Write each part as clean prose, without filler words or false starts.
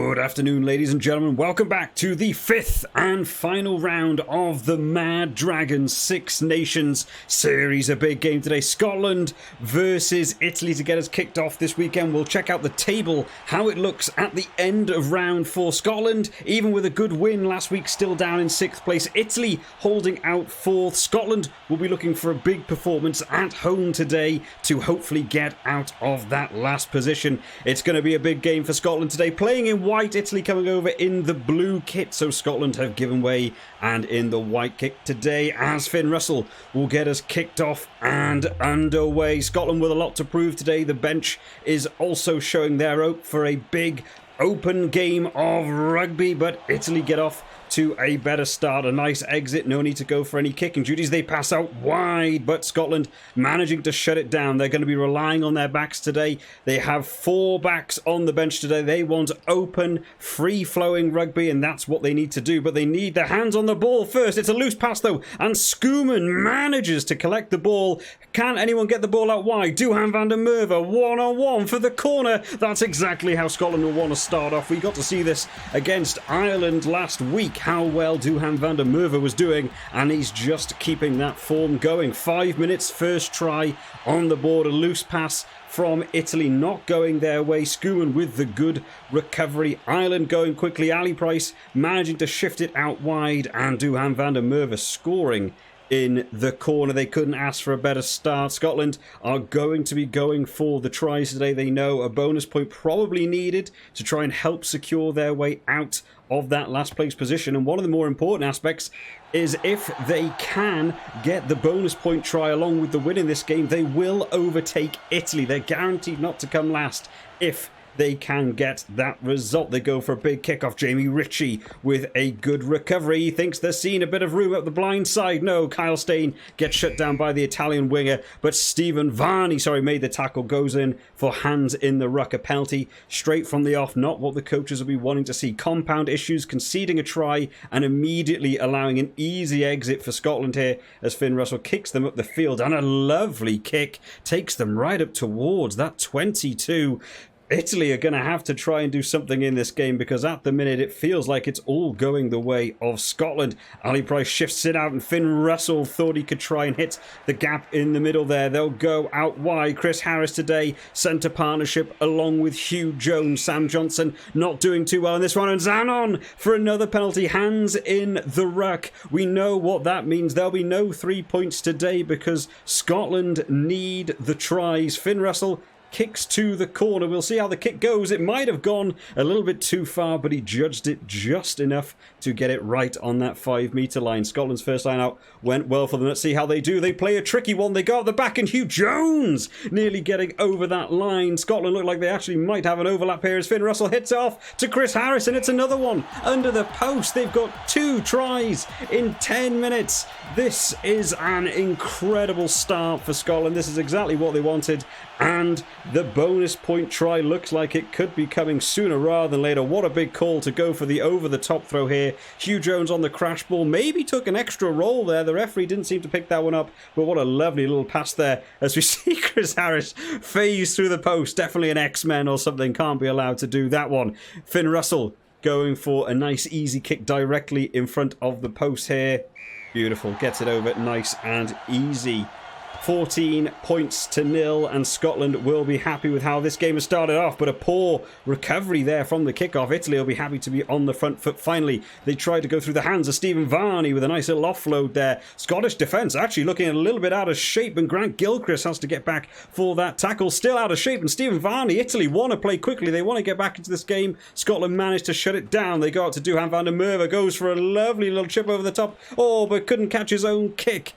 Good afternoon, ladies and gentlemen. Welcome back to the fifth and final round of the Mad Dragons Six Nations series. A big game today. Scotland versus Italy to get us kicked off this weekend. We'll check out the table, how it looks at the end of round four. Scotland, even with a good win last week, still down in sixth place. Italy holding out fourth. Scotland will be looking for a big performance at home today to hopefully get out of that last position. It's going to be a big game for Scotland today. Playing in white, Italy coming over in the blue kit, so Scotland have given way and in the white kit today, as Finn Russell will get us kicked off and underway. Scotland with a lot to prove today. The bench is also showing their hope for a big open game of rugby, but Italy get off to a better start. A nice exit, no need to go for any kicking duties. They pass out wide, but Scotland managing to shut it down. They're going to be relying on their backs today. They have four backs on the bench today. They want open, free-flowing rugby, and that's what they need to do, but they need their hands on the ball first. It's a loose pass, though, and Schoeman manages to collect the ball. Can anyone get the ball out wide? Duhan van der Merwe, one-on-one for the corner. That's exactly how Scotland will want to start off. We got to see this against Ireland last week, how well Duhan van der Merwe was doing, and he's just keeping that form going. 5 minutes, first try on the board, a loose pass from Italy not going their way. Schoeman with the good recovery. Ireland going quickly. Ali Price managing to shift it out wide, and Duhan van der Merwe scoring in the corner. They couldn't ask for a better start. Scotland are going to be going for the tries today. They know a bonus point probably needed to try and help secure their way out of that last place position. And one of the more important aspects is if they can get the bonus point try along with the win in this game, they will overtake Italy. They're guaranteed not to come last if they can get that result. They go for a big kickoff. Jamie Ritchie with a good recovery. He thinks they're seeing a bit of room up the blind side. No, Kyle Steyn gets shut down by the Italian winger, but Stephen Varney, made the tackle, goes in for hands in the ruck. A penalty straight from the off, not what the coaches will be wanting to see. Compound issues, conceding a try and immediately allowing an easy exit for Scotland here as Finn Russell kicks them up the field, and a lovely kick takes them right up towards that 22. Italy are going to have to try and do something in this game, because at the minute it feels like it's all going the way of Scotland. Ali Price shifts it out, and Finn Russell thought he could try and hit the gap in the middle there. They'll go out wide. Chris Harris today, centre partnership along with Hugh Jones. Sam Johnson not doing too well in this one, and Zanon for another penalty. Hands in the ruck. We know what that means. There'll be no 3 points today because Scotland need the tries. Finn Russell kicks to the corner. We'll see how the kick goes. It might have gone a little bit too far, but he judged it just enough to get it right on that 5 metre line. Scotland's first line out went well for them. Let's see how they do. They play a tricky one. They go at the back, and Hugh Jones nearly getting over that line. Scotland look like they actually might have an overlap here as Finn Russell hits off to Chris Harris, and it's another one under the post. They've got 2 tries in 10 minutes. This is an incredible start for Scotland. This is exactly what they wanted, and the bonus point try looks like it could be coming sooner rather than later. What a big call to go for the over-the-top throw here. Hugh Jones on the crash ball. Maybe took an extra roll there. The referee didn't seem to pick that one up, but what a lovely little pass there as we see Chris Harris phase through the post. Definitely an X-Men or something. Can't be allowed to do that one. Finn Russell going for a nice easy kick directly in front of the post here. Beautiful. Gets it over nice and easy. 14 points to 0, and Scotland will be happy with how this game has started off, but a poor recovery there from the kickoff. Italy will be happy to be on the front foot finally. They tried to go through the hands of Stephen Varney with a nice little offload there. Scottish defence actually looking a little bit out of shape, and Grant Gilchrist has to get back for that tackle. Still out of shape, and Stephen Varney, Italy want to play quickly. They want to get back into this game. Scotland managed to shut it down. They go out to Duhan van der Merwe, goes for a lovely little chip over the top. Oh, but couldn't catch his own kick.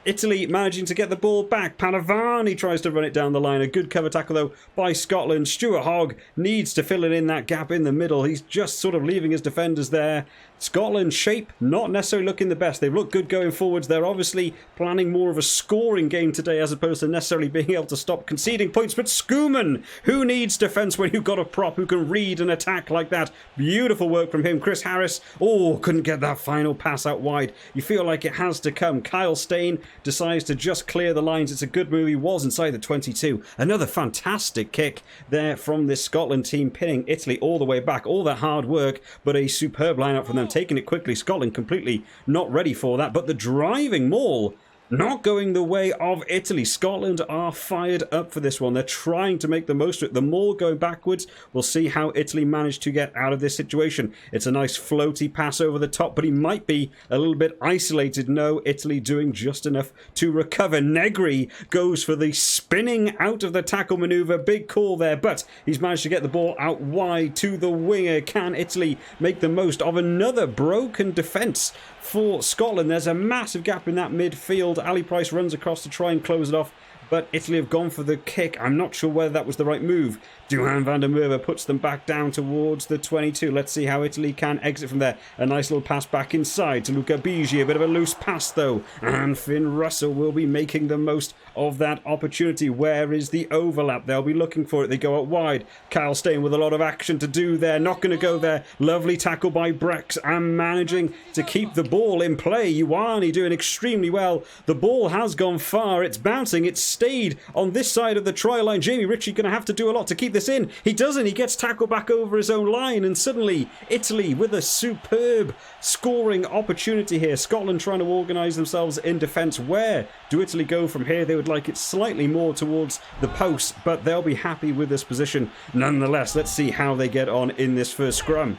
Italy managing to get the ball back. Panavani tries to run it down the line. A good cover tackle, though, by Scotland. Stuart Hogg needs to fill in that gap in the middle. He's just sort of leaving his defenders there. Scotland's shape not necessarily looking the best. They've looked good going forwards. They're obviously planning more of a scoring game today as opposed to necessarily being able to stop conceding points. But Schoeman, who needs defence when you've got a prop who can read an attack like that? Beautiful work from him. Chris Harris, couldn't get that final pass out wide. You feel like it has to come. Kyle Steyn decides to just clear the lines. It's a good move. He was inside the 22. Another fantastic kick there from this Scotland team, pinning Italy all the way back. All that hard work, but a superb lineup from them, taking it quickly. Scotland completely not ready for that, but the driving maul not going the way of Italy. Scotland are fired up for this one. They're trying to make the most of it. The maul going backwards. We'll see how Italy manage to get out of this situation. It's a nice floaty pass over the top, but he might be a little bit isolated. No, Italy doing just enough to recover. Negri goes for the spinning out of the tackle maneuver. Big call there, but he's managed to get the ball out wide to the winger. Can Italy make the most of another broken defence for Scotland? There's a massive gap in that midfield. Ali Price runs across to try and close it off, but Italy have gone for the kick. I'm not sure whether that was the right move. Duhan van der Merwe puts them back down towards the 22. Let's see how Italy can exit from there. A nice little pass back inside to Luca Bigi. A bit of a loose pass though. And Finn Russell will be making the most of that opportunity. Where is the overlap? They'll be looking for it. They go out wide. Kyle Steyn with a lot of action to do there. Not going to go there. Lovely tackle by Brex and managing to keep the ball in play. Ioane doing extremely well. The ball has gone far. It's bouncing. It's stayed on this side of the try line. Jamie Ritchie going to have to do a lot to keep this in. He doesn't. He gets tackled back over his own line, and suddenly Italy with a superb scoring opportunity here. Scotland trying to organise themselves in defence. Where do Italy go from here? They would like it slightly more towards the post, but they'll be happy with this position nonetheless. Let's see how they get on in this first scrum.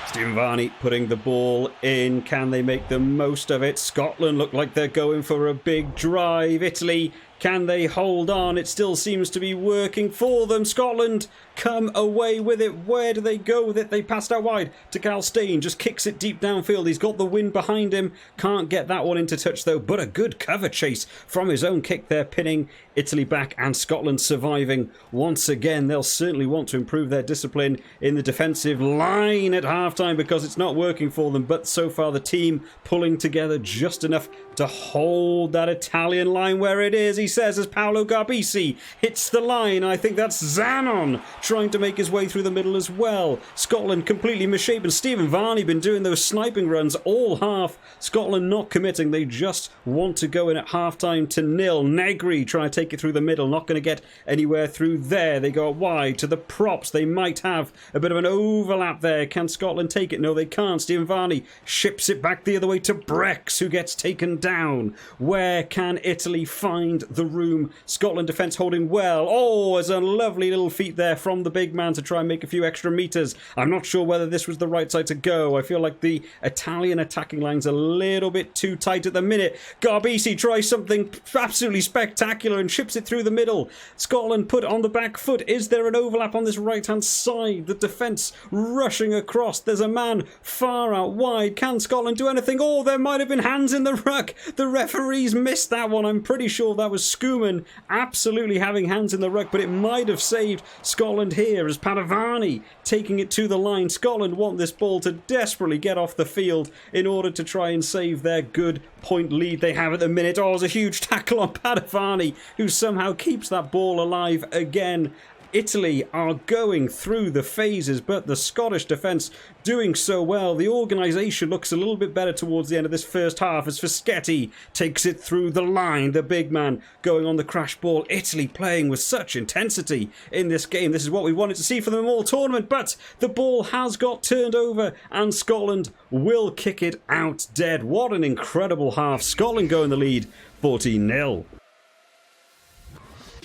Stephen Varney putting the ball in. Can they make the most of it? Scotland look like they're going for a big drive. Italy, can they hold on? It still seems to be working for them. Scotland come away with it. Where do they go with it? They passed out wide to Cal Steyn. Just kicks it deep downfield. He's got the wind behind him. Can't get that one into touch though. But a good cover chase from his own kick there, pinning Italy back, and Scotland surviving once again. They'll certainly want to improve their discipline in the defensive line at halftime because it's not working for them. But so far the team pulling together just enough to hold that Italian line where it is, he says, as Paolo Garbisi hits the line. I think that's Zanon trying to make his way through the middle as well. Scotland completely misshapen. Stephen Varney been doing those sniping runs all half. Scotland not committing. They just want to go in at half-time to nil. Negri trying to take it through the middle. Not going to get anywhere through there. They go wide to the props. They might have a bit of an overlap there. Can Scotland take it? No, they can't. Stephen Varney ships it back the other way to Brex, who gets taken down. Where can Italy find the room? Scotland defence holding well. Oh, there's a lovely little feat there from the big man to try and make a few extra metres. I'm not sure whether this was the right side to go. I feel like the Italian attacking line's a little bit too tight at the minute. Garbisi tries something absolutely spectacular and ships it through the middle. Scotland put on the back foot. Is there an overlap on this right-hand side? The defence rushing across. There's a man far out wide. Can Scotland do anything? Oh, there might have been hands in the ruck. The referees missed that one. I'm pretty sure that was Skuman absolutely having hands in the ruck, but it might have saved Scotland here as Padovani taking it to the line. Scotland want this ball to desperately get off the field in order to try and save their good point lead they have at the minute. Oh, there's a huge tackle on Padovani, who somehow keeps that ball alive again. Italy are going through the phases, but the Scottish defence doing so well. The organisation looks a little bit better towards the end of this first half as Fischetti takes it through the line. The big man going on the crash ball. Italy playing with such intensity in this game. This is what we wanted to see for them all tournament, but the ball has got turned over and Scotland will kick it out dead. What an incredible half. Scotland go in the lead 14-0.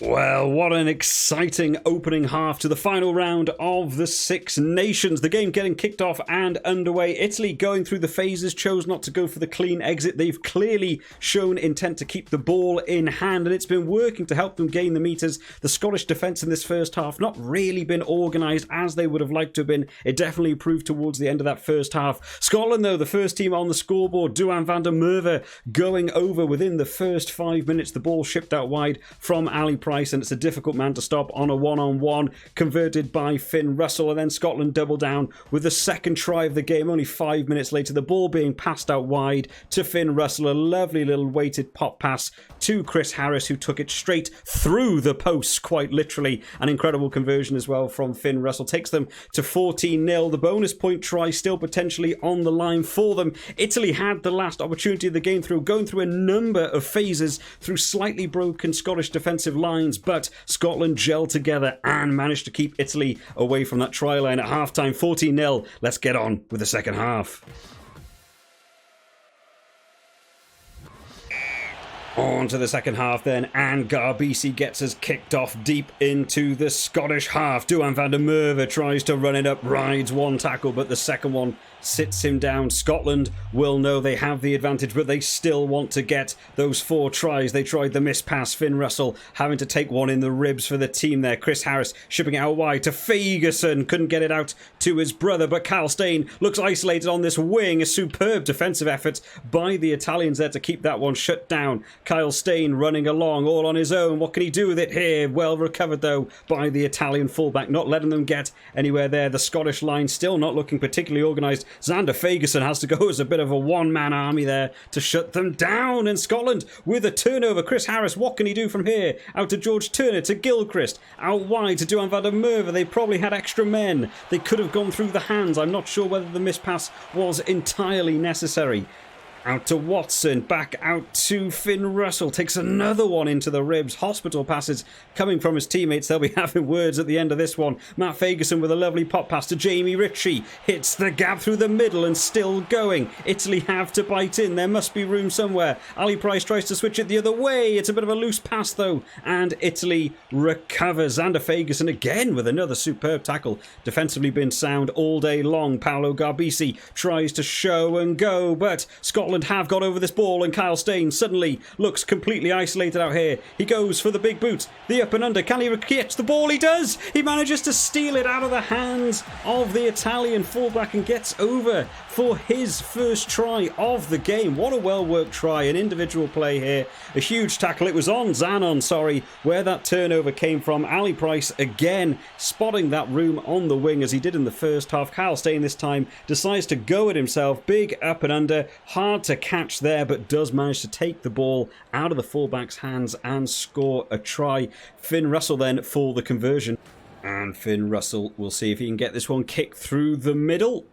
Well, what an exciting opening half to the final round of the Six Nations. The game getting kicked off and underway. Italy going through the phases, chose not to go for the clean exit. They've clearly shown intent to keep the ball in hand, and it's been working to help them gain the metres. The Scottish defence in this first half not really been organised as they would have liked to have been. It definitely improved towards the end of that first half. Scotland, though, the first team on the scoreboard. Duhan van der Merwe going over within the first 5 minutes. The ball shipped out wide from Ali Price Price, and it's a difficult man to stop on a one-on-one, converted by Finn Russell, and then Scotland double down with the second try of the game. Only 5 minutes later, the ball being passed out wide to Finn Russell. A lovely little weighted pop pass to Chris Harris, who took it straight through the post, quite literally. An incredible conversion as well from Finn Russell. Takes them to 14-0. The bonus point try still potentially on the line for them. Italy had the last opportunity of the game going through a number of phases through slightly broken Scottish defensive lines, but Scotland gelled together and managed to keep Italy away from that try line at half-time. 14-0. Let's get on with the second half. On to the second half then, and Garbisi gets us kicked off deep into the Scottish half. Duhan van der Merwe tries to run it up, rides one tackle, but the second one sits him down. Scotland will know they have the advantage, but they still want to get those 4 tries. They tried the miss pass. Finn Russell having to take one in the ribs for the team there. Chris Harris shipping it out wide to Fagerson. Couldn't get it out to his brother, but Kyle Steyn looks isolated on this wing. A superb defensive effort by the Italians there to keep that one shut down. Kyle Steyn running along all on his own. What can he do with it here? Well recovered though by the Italian fullback, not letting them get anywhere there. The Scottish line still not looking particularly organised. Xander Fagerson has to go as a bit of a one-man army there to shut them down. And Scotland with a turnover. Chris Harris, what can he do from here? Out to George Turner, to Gilchrist, out wide to Duhan van der Merwe. They probably had extra men. They could have gone through the hands. I'm not sure whether the miss pass was entirely necessary. Out to Watson, back out to Finn Russell, takes another one into the ribs. Hospital passes coming from his teammates. They'll be having words at the end of this one. Matt Fagerson with a lovely pop pass to Jamie Ritchie. Hits the gap through the middle and still going. Italy have to bite in. There must be room somewhere. Ali Price tries to switch it the other way. It's a bit of a loose pass though, and Italy recovers. Xander Fagerson again with another superb tackle. Defensively been sound all day long. Paolo Garbisi tries to show and go, but Scotland have got over this ball, and Kyle Steyn suddenly looks completely isolated out here. He goes for the big boot, the up and under. Can he catch the ball? He does! He manages to steal it out of the hands of the Italian fullback and gets over for his first try of the game. What a well-worked try, an individual play here. A huge tackle. It was on Zanon, where that turnover came from. Ali Price again spotting that room on the wing as he did in the first half. Kyle Steyn this time decides to go at himself. Big up and under. Hard to catch there, but does manage to take the ball out of the fullback's hands and score a try. Finn Russell then for the conversion. And Finn Russell will see if he can get this one kicked through the middle.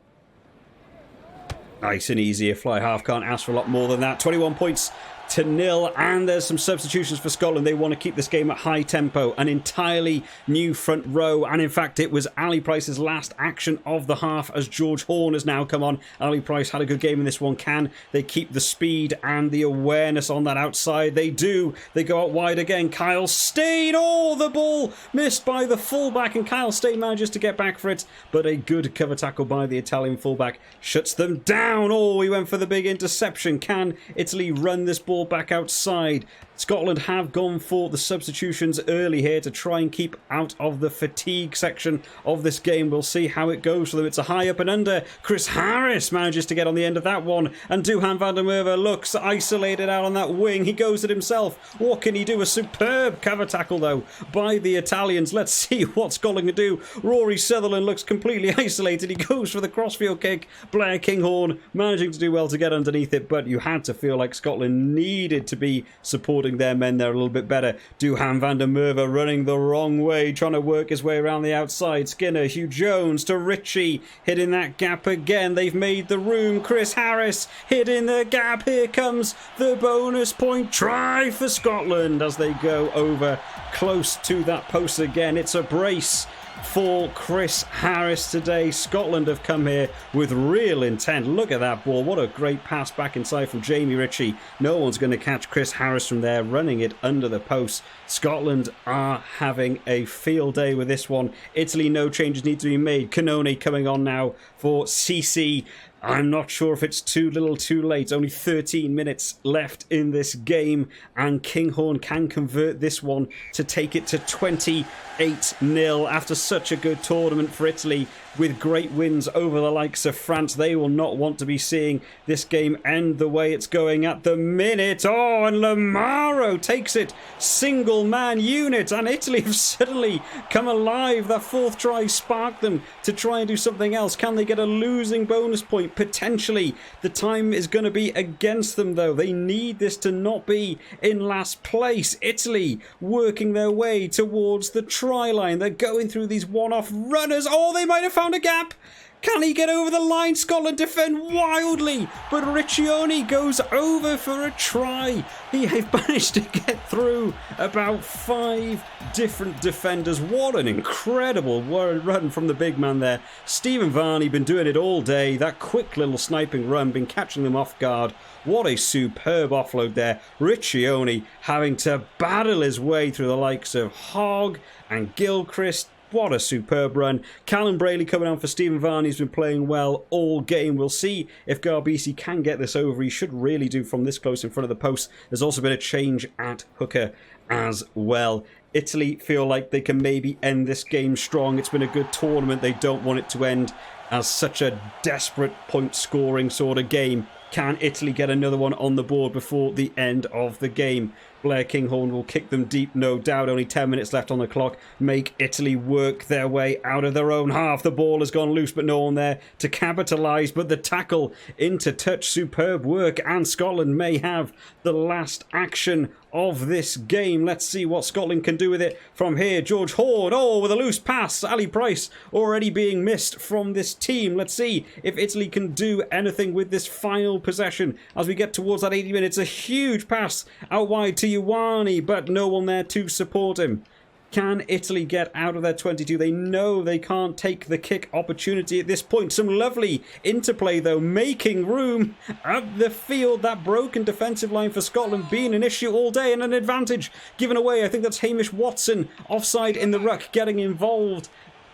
Nice and easy. A fly half can't ask for a lot more than that. 21 points to 0, and there's some substitutions for Scotland. They want to keep this game at high tempo. An entirely new front row, and in fact it was Ali Price's last action of the half as George Horn has now come on. Ali Price had a good game in this one. Can they keep the speed and the awareness on that outside? They do. They go out wide again. Kyle Steyn, oh, the ball missed by the fullback, and Kyle Steyn manages to get back for it, but a good cover tackle by the Italian fullback shuts them down. Oh, he went for the big interception. Can Italy run this ball back outside? Scotland have gone for the substitutions early here to try and keep out of the fatigue section of this game. We'll see how it goes for them. It's a high up and under. Chris Harris manages to get on the end of that one, and Duhan van der Merwe looks isolated out on that wing. He goes at himself. What can he do? A superb cover tackle though by the Italians. Let's see what Scotland can do. Rory Sutherland looks completely isolated. He goes for the crossfield kick. Blair Kinghorn managing to do well to get underneath it, but you had to feel like Scotland needed to be supporting their men there a little bit better. Duhan van der Merwe running the wrong way, trying to work his way around the outside. Skinner, Hugh Jones to Ritchie, hitting that gap again. They've made the room. Chris Harris hitting the gap. Here comes the bonus point try for Scotland as they go over close to that post again. It's a brace for Chris Harris today. Scotland have come here with real intent. Look at that ball. What a great pass back inside from Jamie Ritchie. No one's going to catch Chris Harris from there, running it under the post. Scotland are having a field day with this one. Italy, no changes need to be made. Cannone coming on now for CC. I'm not sure if it's too little too late. Only 13 minutes left in this game, and Kinghorn can convert this one to take it to 28-0 after such a good tournament for Italy with great wins over the likes of France. They will not want to be seeing this game end the way it's going at the minute. Oh, and Lamaro takes it, single man unit, and Italy have suddenly come alive. That fourth try sparked them to try and do something else. Can they get a losing bonus point? Potentially. The time is going to be against them though. They need this to not be in last place. Italy working their way towards the try line. They're going through these one-off runners. Oh, they might have found a gap. Can he get over the line? Scotland defend wildly, but Riccioni goes over for a try. He have managed to get through about 5 different defenders. What an incredible run from the big man there. Stephen Varney been doing it all day. That quick little sniping run, been catching them off guard. What a superb offload there. Riccioni having to battle his way through the likes of Hogg and Gilchrist. What a superb run. Callum Brayley coming on for Stephen Varney. He's been playing well all game. We'll see if Garbisi can get this over. He should really do from this close in front of the post. There's also been a change at hooker as well. Italy feel like they can maybe end this game strong. It's been a good tournament. They don't want it to end as such a desperate point scoring sort of game. Can Italy get another one on the board before the end of the game? Blair Kinghorn will kick them deep, no doubt. Only 10 minutes left on the clock. Make Italy work their way out of their own half. The ball has gone loose, but no one there to capitalise. But the tackle into touch, superb work. And Scotland may have the last action of this game. Let's see what Scotland can do with it from here. George Horde, oh, with a loose pass. Ali Price already being missed from this team. Let's see if Italy can do anything with this final possession as we get towards that 80 minutes. A huge pass out wide to Ioane, but no one there to support him. Can Italy get out of their 22? They know they can't take the kick opportunity at this point. Some lovely interplay though, making room up the field. That broken defensive line for Scotland being an issue all day, and an advantage given away. I think that's Hamish Watson offside in the ruck getting involved.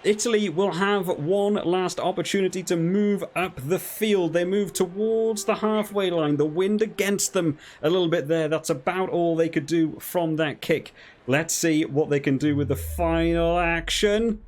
Italy will have one last opportunity to move up the field. They move towards the halfway line. The wind against them a little bit there. That's about all they could do from that kick. Let's see what they can do with the final action.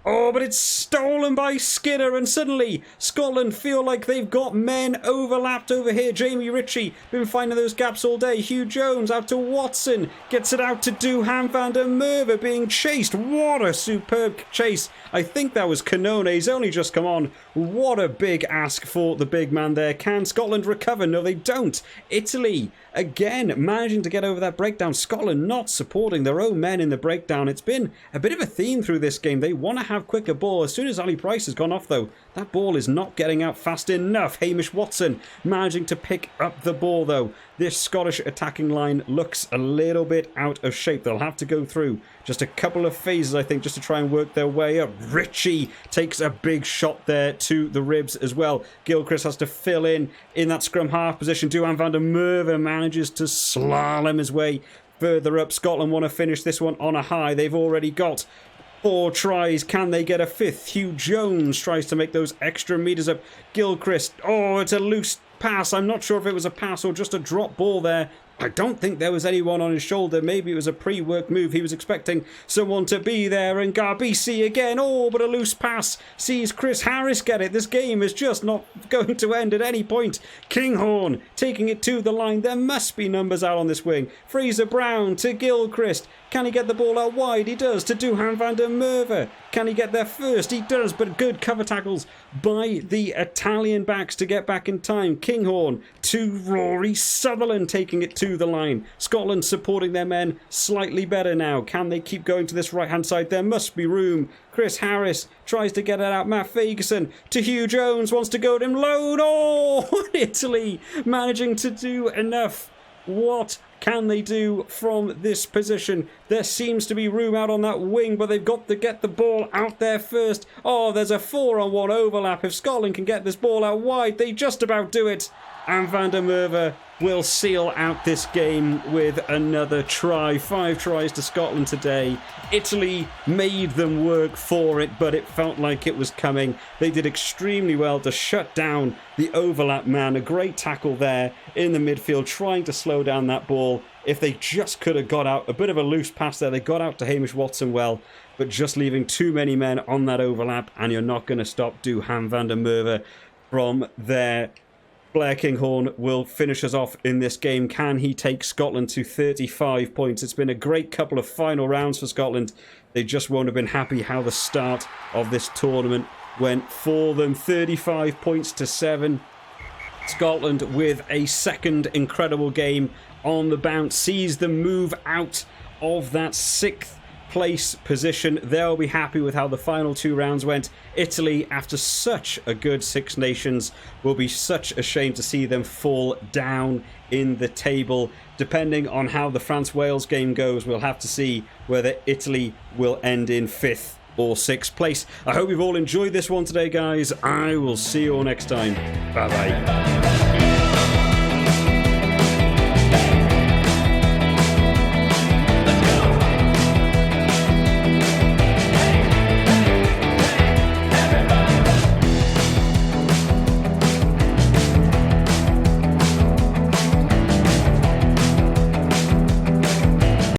Oh, but it's stolen by Skinner, and suddenly Scotland feel like they've got men overlapped over here. Jamie Ritchie been finding those gaps all day. Hugh Jones out to Watson, gets it out to Duhan van der Merwe being chased. What a superb chase. I think that was Canone. He's only just come on. What a big ask for the big man there. Can Scotland recover? No, they don't. Italy again managing to get over that breakdown. Scotland not supporting their own men in the breakdown. It's been a bit of a theme through this game. They want to have quicker ball. As soon as Ali Price has gone off though, that ball is not getting out fast enough. Hamish Watson managing to pick up the ball though. This Scottish attacking line looks a little bit out of shape. They'll have to go through just a couple of phases, I think, just to try and work their way up. Ritchie takes a big shot there to the ribs as well. Gilchrist has to fill in that scrum half position. Duhan van der Merwe manages to slalom his way further up. Scotland want to finish this one on a high. They've already got 4 tries. Can they get a 5th? Hugh Jones tries to make those extra meters up. Gilchrist, oh, it's a loose pass. I'm not sure if it was a pass or just a drop ball there. I don't think there was anyone on his shoulder. Maybe it was a pre-work move. He was expecting someone to be there. And Garbisi again. Oh, but a loose pass. Sees Chris Harris get it. This game is just not going to end at any point. Kinghorn taking it to the line. There must be numbers out on this wing. Fraser Brown to Gilchrist. Can he get the ball out wide? He does, to Duhan van der Merwe. Can he get there first? He does, but good cover tackles by the Italian backs to get back in time. Kinghorn to Rory Sutherland taking it to the line. Scotland supporting their men slightly better now. Can they keep going to this right-hand side? There must be room. Chris Harris tries to get it out. Matt Ferguson to Hugh Jones, wants to go to him. Load. Oh, Italy managing to do enough. What can they do from this position? There seems to be room out on that wing, but they've got to get the ball out there first. Oh, there's a 4-on-1 overlap. If Scotland can get this ball out wide, they just about do it. And van der Merwe will seal out this game with another try. 5 tries to Scotland today. Italy made them work for it, but it felt like it was coming. They did extremely well to shut down the overlap man. A great tackle there in the midfield, trying to slow down that ball. If they just could have got out, a bit of a loose pass there. They got out to Hamish Watson well, but just leaving too many men on that overlap, and you're not going to stop Duhan van der Merwe from there. Blair Kinghorn will finish us off in this game. Can he take Scotland to 35 points? It's been a great couple of final rounds for Scotland. They just won't have been happy how the start of this tournament went for them. 35 points to 7. Scotland with a second incredible game on the bounce. Sees them move out of that 6th place position. They'll be happy with how the final 2 rounds went. Italy, after such a good Six Nations, will be such a shame to see them fall down in the table. Depending on how the France-Wales game goes, we'll have to see whether Italy will end in 5th or 6th place. I hope you've all enjoyed this one today, guys. I will see you all next time. Bye-bye.